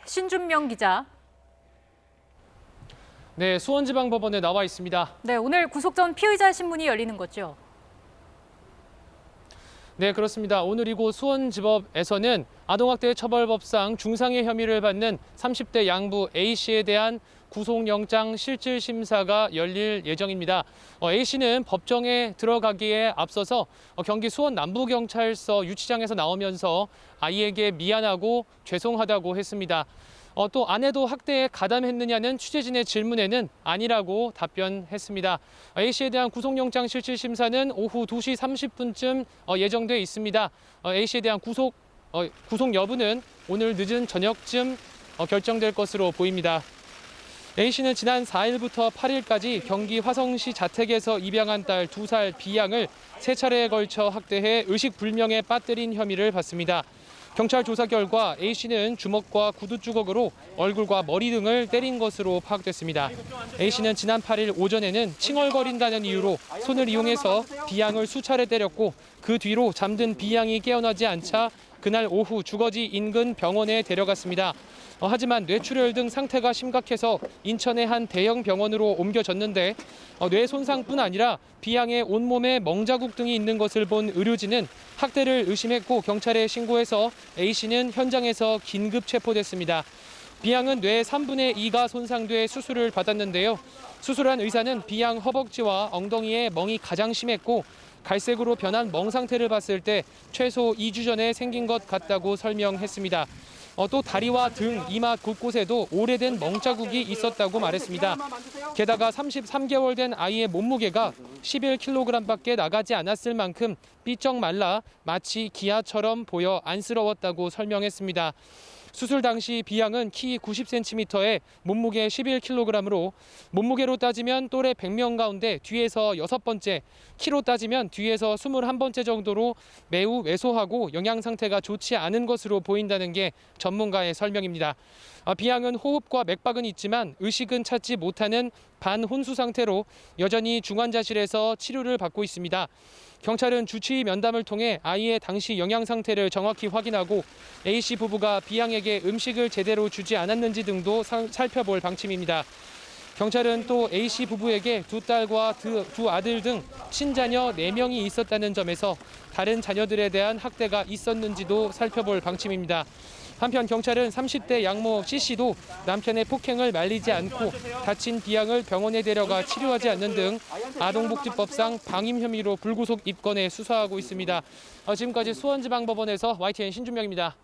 신준명 기자. 네, 수원지방법원에 나와 있습니다. 네, 오늘 구속 전 피의자 신문이 열리는 거죠? 네, 그렇습니다. 오늘 이곳 수원지법에서는 아동학대 처벌법상 중상해 혐의를 받는 30대 양부 A씨에 대한 구속영장 실질심사가 열릴 예정입니다. A씨는 법정에 들어가기에 앞서서 경기 수원 남부경찰서 유치장에서 나오면서 아이에게 미안하고 죄송하다고 했습니다. 또 아내도 학대에 가담했느냐는 취재진의 질문에는 아니라고 답변했습니다. A씨에 대한 구속영장 실질심사는 오후 2시 30분쯤 예정돼 있습니다. A씨에 대한 구속 여부는 오늘 늦은 저녁쯤 결정될 것으로 보입니다. A씨는 지난 4일부터 8일까지 경기 화성시 자택에서 입양한 딸 2살 B양을 3차례에 걸쳐 학대해 의식불명에 빠뜨린 혐의를 받습니다. 경찰 조사 결과 A씨는 주먹과 구두 주걱으로 얼굴과 머리 등을 때린 것으로 파악됐습니다. A씨는 지난 8일 오전에는 칭얼거린다는 이유로 손을 이용해서 B양을 수차례 때렸고 그 뒤로 잠든 B양이 깨어나지 않자 그날 오후 주거지 인근 병원에 데려갔습니다. 하지만 뇌출혈 등 상태가 심각해서 인천의 한 대형 병원으로 옮겨졌는데 뇌 손상뿐 아니라 B양의 온몸에 멍자국 등이 있는 것을 본 의료진은 학대를 의심했고 경찰에 신고해서 A씨는 현장에서 긴급 체포됐습니다. B양은 뇌 3분의 2가 손상돼 수술을 받았는데요. 수술한 의사는 B양 허벅지와 엉덩이에 멍이 가장 심했고 갈색으로 변한 멍 상태를 봤을 때 최소 2주 전에 생긴 것 같다고 설명했습니다. 또 다리와 등, 이마 곳곳에도 오래된 멍자국이 있었다고 말했습니다. 게다가 33개월 된 아이의 몸무게가 11kg밖에 나가지 않았을 만큼 삐쩍 말라 마치 기아처럼 보여 안쓰러웠다고 설명했습니다. 수술 당시 B양은 키 90cm에 몸무게 11kg으로 몸무게로 따지면 또래 100명 가운데 뒤에서 6번째, 키로 따지면 뒤에서 21번째 정도로 매우 왜소하고 영양 상태가 좋지 않은 것으로 보인다는 게 전문가의 설명입니다. B양은 호흡과 맥박은 있지만 의식은 찾지 못하는 반혼수 상태로 여전히 중환자실에서 치료를 받고 있습니다. 경찰은 주치의 면담을 통해 아이의 당시 영양 상태를 정확히 확인하고 A씨 부부가 B양에게 음식을 제대로 주지 않았는지 등도 살펴볼 방침입니다. 경찰은 또 A씨 부부에게 2딸과 2 아들 등 친자녀 4명이 있었다는 점에서 다른 자녀들에 대한 학대가 있었는지도 살펴볼 방침입니다. 한편 경찰은 30대 양모 C씨도 남편의 폭행을 말리지 않고 다친 B양을 병원에 데려가 치료하지 않는 등 아동복지법상 방임 혐의로 불구속 입건해 수사하고 있습니다. 지금까지 수원지방법원에서 YTN 신준명입니다.